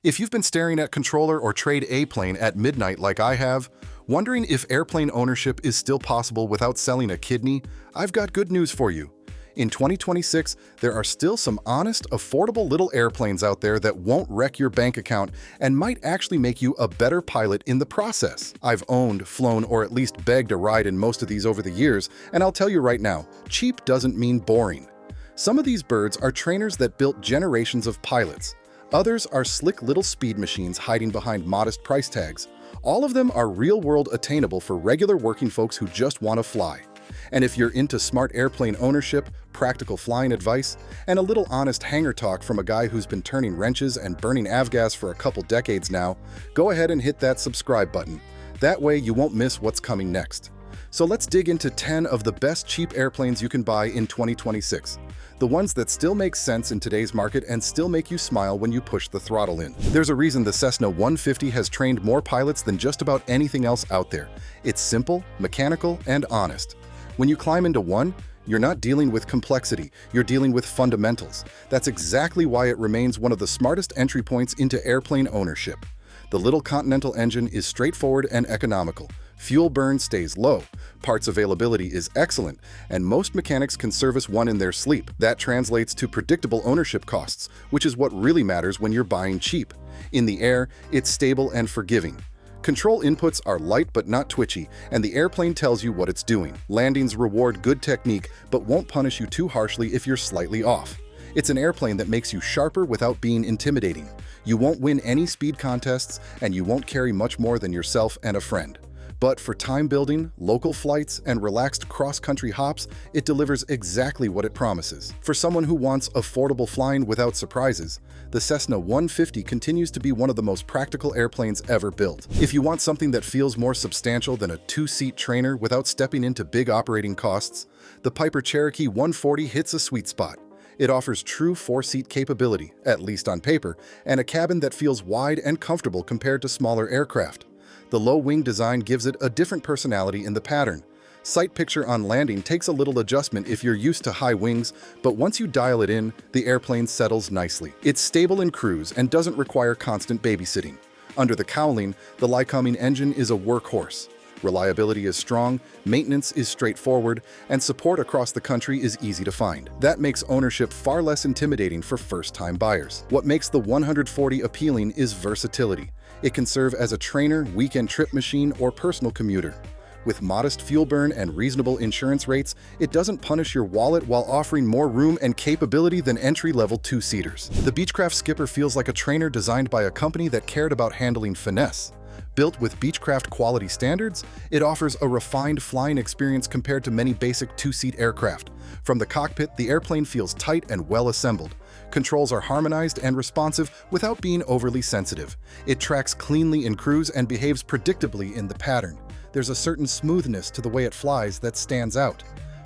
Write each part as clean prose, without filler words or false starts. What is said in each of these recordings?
If you've been staring at controller or trade A-plane at midnight like I have, wondering if airplane ownership is still possible without selling a kidney, I've got good news for you. In 2026, there are still some honest, affordable little airplanes out there that won't wreck your bank account and might actually make you a better pilot in the process. I've owned, flown, or at least begged a ride in most of these over the years, and I'll tell you right now, cheap doesn't mean boring. Some of these birds are trainers that built generations of pilots. Others are slick little speed machines hiding behind modest price tags. All of them are real-world attainable for regular working folks who just want to fly. And if you're into smart airplane ownership, practical flying advice, and a little honest hangar talk from a guy who's been turning wrenches and burning avgas for a couple decades now, go ahead and hit that subscribe button. That way you won't miss what's coming next. So let's dig into 10 of the best cheap airplanes you can buy in 2026. The ones that still make sense in today's market and still make you smile when you push the throttle in. There's a reason the Cessna 150 has trained more pilots than just about anything else out there. It's simple, mechanical, and honest. When you climb into one, you're not dealing with complexity, you're dealing with fundamentals. That's exactly why it remains one of the smartest entry points into airplane ownership. The little Continental engine is straightforward and economical. Fuel burn stays low, parts availability is excellent, and most mechanics can service one in their sleep. That translates to predictable ownership costs, which is what really matters when you're buying cheap. In the air, it's stable and forgiving. Control inputs are light but not twitchy, and the airplane tells you what it's doing. Landings reward good technique, but won't punish you too harshly if you're slightly off. It's an airplane that makes you sharper without being intimidating. You won't win any speed contests, and you won't carry much more than yourself and a friend. But for time building, local flights, and relaxed cross-country hops, it delivers exactly what it promises. For someone who wants affordable flying without surprises, the Cessna 150 continues to be one of the most practical airplanes ever built. If you want something that feels more substantial than a two-seat trainer without stepping into big operating costs, the Piper Cherokee 140 hits a sweet spot. It offers true four-seat capability, at least on paper, and a cabin that feels wide and comfortable compared to smaller aircraft. The low-wing design gives it a different personality in the pattern. Sight picture on landing takes a little adjustment if you're used to high wings, but once you dial it in, the airplane settles nicely. It's stable in cruise and doesn't require constant babysitting. Under the cowling, the Luscombe engine is a workhorse. Reliability is strong, maintenance is straightforward, and support across the country is easy to find. That makes ownership far less intimidating for first-time buyers. What makes the 140 appealing is versatility. It can serve as a trainer, weekend trip machine, or personal commuter. With modest fuel burn and reasonable insurance rates, it doesn't punish your wallet while offering more room and capability than entry-level two-seaters. The Beechcraft Skipper feels like a trainer designed by a company that cared about handling finesse. Built with Beechcraft quality standards, it offers a refined flying experience compared to many basic two-seat aircraft. From the cockpit, the airplane feels tight and well-assembled. Controls are harmonized and responsive without being overly sensitive. It tracks cleanly in cruise and behaves predictably in the pattern. There's a certain smoothness to the way it flies that stands out.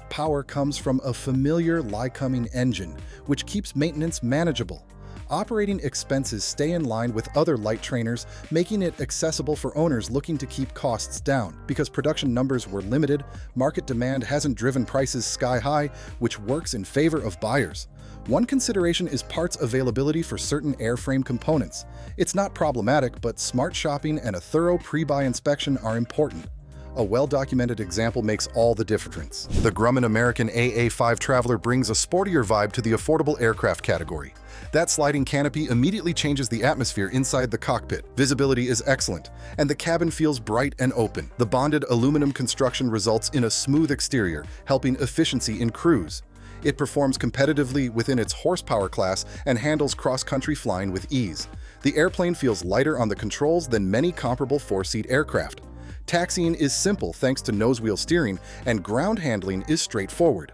Power comes from a familiar Luscombe engine, which keeps maintenance manageable. Operating expenses stay in line with other light trainers, making it accessible for owners looking to keep costs down. Because production numbers were limited, market demand hasn't driven prices sky high, which works in favor of buyers. One consideration is parts availability for certain airframe components. It's not problematic, but smart shopping and a thorough pre-buy inspection are important. A well-documented example makes all the difference. The Grumman American AA-5 Traveler brings a sportier vibe to the affordable aircraft category. That sliding canopy immediately changes the atmosphere inside the cockpit. Visibility is excellent, and the cabin feels bright and open. The bonded aluminum construction results in a smooth exterior, helping efficiency in cruise. It performs competitively within its horsepower class and handles cross-country flying with ease. The airplane feels lighter on the controls than many comparable four-seat aircraft. Taxiing is simple thanks to nose-wheel steering, and ground handling is straightforward.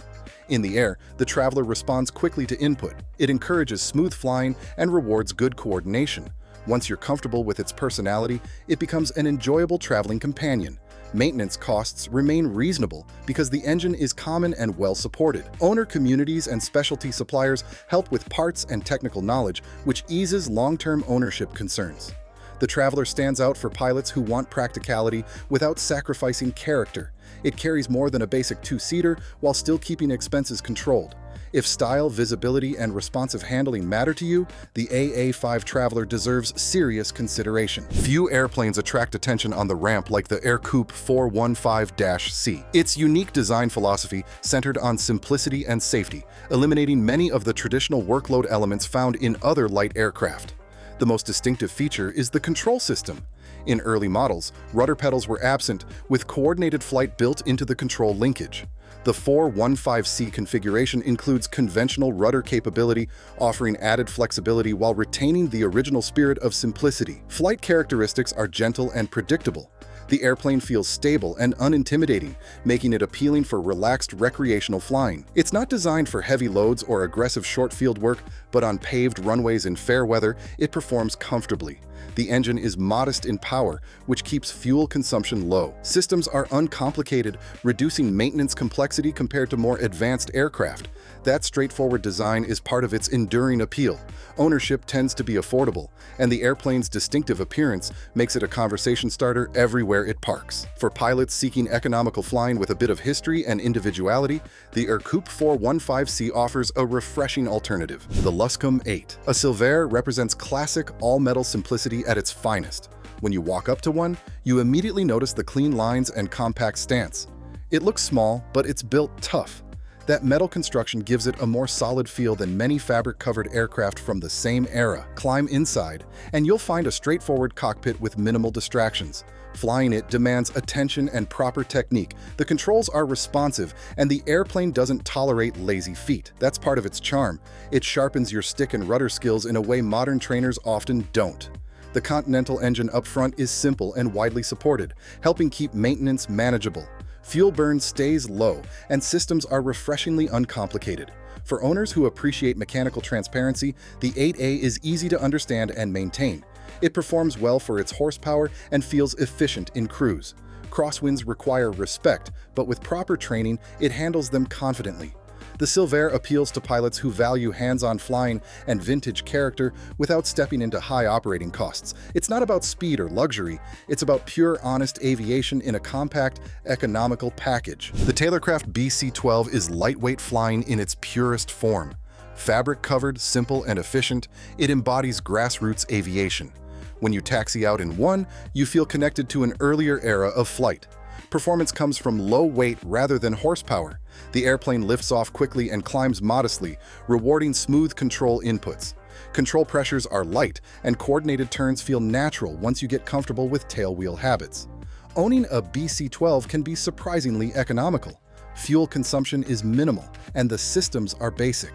In the air, the Traveler responds quickly to input. It encourages smooth flying and rewards good coordination. Once you're comfortable with its personality, it becomes an enjoyable traveling companion. Maintenance costs remain reasonable because the engine is common and well supported. Owner communities and specialty suppliers help with parts and technical knowledge, which eases long-term ownership concerns. The Traveler stands out for pilots who want practicality without sacrificing character. It carries more than a basic two-seater while still keeping expenses controlled. If style, visibility, and responsive handling matter to you, the AA5 Traveler deserves serious consideration. Few airplanes attract attention on the ramp like the Ercoupe 415-C. Its unique design philosophy centered on simplicity and safety, eliminating many of the traditional workload elements found in other light aircraft. The most distinctive feature is the control system. In early models, rudder pedals were absent, with coordinated flight built into the control linkage. The 415C configuration includes conventional rudder capability, offering added flexibility while retaining the original spirit of simplicity. Flight characteristics are gentle and predictable. The airplane feels stable and unintimidating, making it appealing for relaxed recreational flying. It's not designed for heavy loads or aggressive short-field work, but on paved runways in fair weather, it performs comfortably. The engine is modest in power, which keeps fuel consumption low. Systems are uncomplicated, reducing maintenance complexity compared to more advanced aircraft. That straightforward design is part of its enduring appeal. Ownership tends to be affordable, and the airplane's distinctive appearance makes it a conversation starter everywhere it parks. For pilots seeking economical flying with a bit of history and individuality, the Ercoupe 415C offers a refreshing alternative. The Luscombe 8. A Silvaire represents classic, all-metal simplicity at its finest. When you walk up to one, you immediately notice the clean lines and compact stance. It looks small, but it's built tough. That metal construction gives it a more solid feel than many fabric-covered aircraft from the same era. Climb inside, and you'll find a straightforward cockpit with minimal distractions. Flying it demands attention and proper technique. The controls are responsive, and the airplane doesn't tolerate lazy feet. That's part of its charm. It sharpens your stick and rudder skills in a way modern trainers often don't. The Continental engine up front is simple and widely supported, helping keep maintenance manageable. Fuel burn stays low, and systems are refreshingly uncomplicated. For owners who appreciate mechanical transparency, the 8A is easy to understand and maintain. It performs well for its horsepower and feels efficient in cruise. Crosswinds require respect, but with proper training, it handles them confidently. The Silvaire appeals to pilots who value hands-on flying and vintage character without stepping into high operating costs. It's not about speed or luxury, it's about pure, honest aviation in a compact, economical package. The Taylorcraft BC-12 is lightweight flying in its purest form. Fabric-covered, simple, and efficient, it embodies grassroots aviation. When you taxi out in one, you feel connected to an earlier era of flight. Performance comes from low weight rather than horsepower. The airplane lifts off quickly and climbs modestly, rewarding smooth control inputs. Control pressures are light, and coordinated turns feel natural once you get comfortable with tailwheel habits. Owning a BC-12 can be surprisingly economical. Fuel consumption is minimal, and the systems are basic.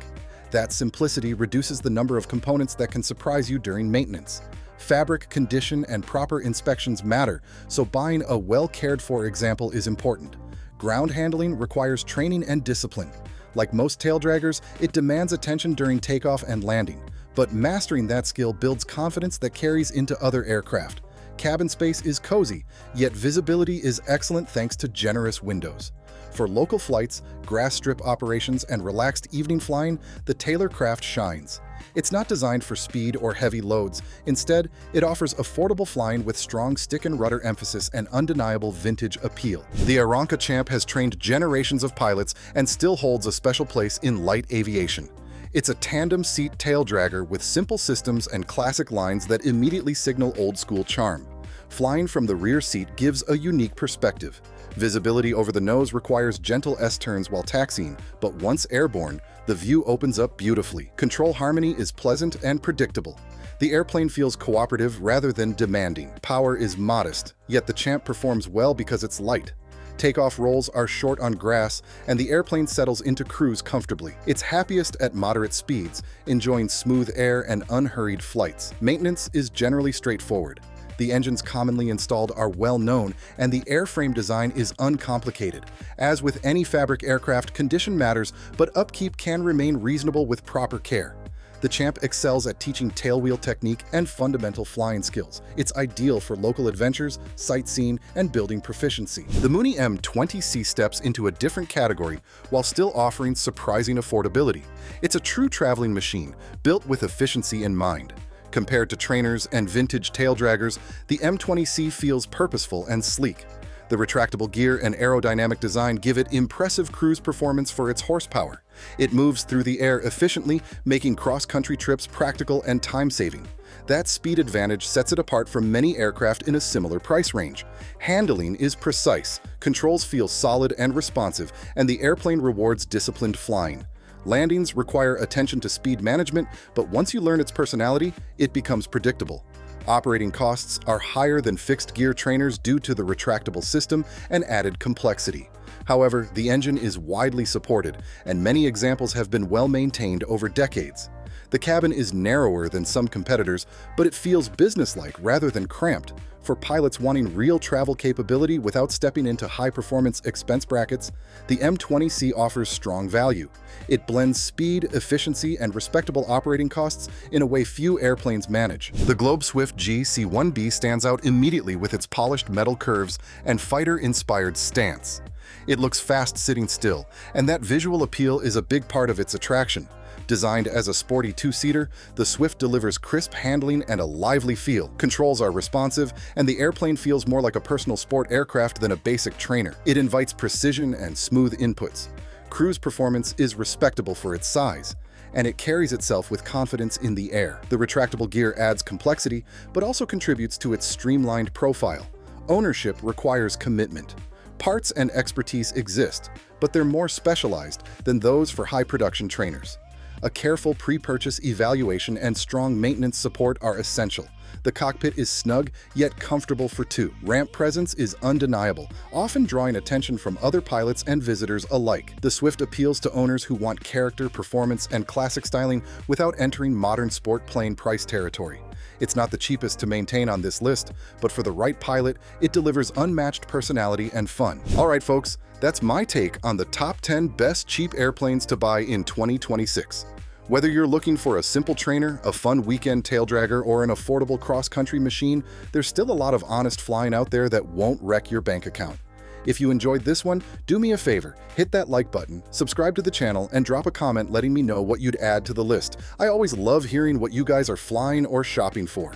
That simplicity reduces the number of components that can surprise you during maintenance. Fabric, condition, and proper inspections matter, so buying a well-cared-for example is important. Ground handling requires training and discipline. Like most tail draggers, it demands attention during takeoff and landing, but mastering that skill builds confidence that carries into other aircraft. Cabin space is cozy, yet visibility is excellent thanks to generous windows. For local flights, grass strip operations, and relaxed evening flying, the Taylorcraft shines. It's not designed for speed or heavy loads. Instead, it offers affordable flying with strong stick and rudder emphasis and undeniable vintage appeal. The Aeronca Champ has trained generations of pilots and still holds a special place in light aviation. It's a tandem-seat tail dragger with simple systems and classic lines that immediately signal old-school charm. Flying from the rear seat gives a unique perspective. Visibility over the nose requires gentle S-turns while taxiing, but once airborne, the view opens up beautifully. Control harmony is pleasant and predictable. The airplane feels cooperative rather than demanding. Power is modest, yet the Champ performs well because it's light. Takeoff rolls are short on grass, and the airplane settles into cruise comfortably. It's happiest at moderate speeds, enjoying smooth air and unhurried flights. Maintenance is generally straightforward. The engines commonly installed are well known, and the airframe design is uncomplicated. As with any fabric aircraft, condition matters, but upkeep can remain reasonable with proper care. The Champ excels at teaching tailwheel technique and fundamental flying skills. It's ideal for local adventures, sightseeing, and building proficiency. The Mooney M20C steps into a different category while still offering surprising affordability. It's a true traveling machine, built with efficiency in mind. Compared to trainers and vintage tail draggers, the M20C feels purposeful and sleek. The retractable gear and aerodynamic design give it impressive cruise performance for its horsepower. It moves through the air efficiently, making cross-country trips practical and time-saving. That speed advantage sets it apart from many aircraft in a similar price range. Handling is precise, controls feel solid and responsive, and the airplane rewards disciplined flying. Landings require attention to speed management, but once you learn its personality, it becomes predictable. Operating costs are higher than fixed-gear trainers due to the retractable system and added complexity. However, the engine is widely supported, and many examples have been well maintained over decades. The cabin is narrower than some competitors, but it feels businesslike rather than cramped. For pilots wanting real travel capability without stepping into high-performance expense brackets, the M20C offers strong value. It blends speed, efficiency, and respectable operating costs in a way few airplanes manage. The Globe Swift GC-1B stands out immediately with its polished metal curves and fighter-inspired stance. It looks fast sitting still, and that visual appeal is a big part of its attraction. Designed as a sporty two-seater, the Swift delivers crisp handling and a lively feel. Controls are responsive, and the airplane feels more like a personal sport aircraft than a basic trainer. It invites precision and smooth inputs. Cruise performance is respectable for its size, and it carries itself with confidence in the air. The retractable gear adds complexity, but also contributes to its streamlined profile. Ownership requires commitment. Parts and expertise exist, but they're more specialized than those for high-production trainers. A careful pre-purchase evaluation and strong maintenance support are essential. The cockpit is snug, yet comfortable for two. Ramp presence is undeniable, often drawing attention from other pilots and visitors alike. The Swift appeals to owners who want character, performance, and classic styling without entering modern sport plane price territory. It's not the cheapest to maintain on this list, but for the right pilot, it delivers unmatched personality and fun. All right, folks, that's my take on the top 10 best cheap airplanes to buy in 2026. Whether you're looking for a simple trainer, a fun weekend taildragger, or an affordable cross-country machine, there's still a lot of honest flying out there that won't wreck your bank account. If you enjoyed this one, do me a favor, hit that like button, subscribe to the channel, and drop a comment letting me know what you'd add to the list. I always love hearing what you guys are flying or shopping for.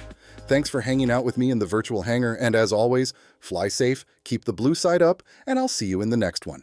Thanks for hanging out with me in the virtual hangar, and as always, fly safe, keep the blue side up, and I'll see you in the next one.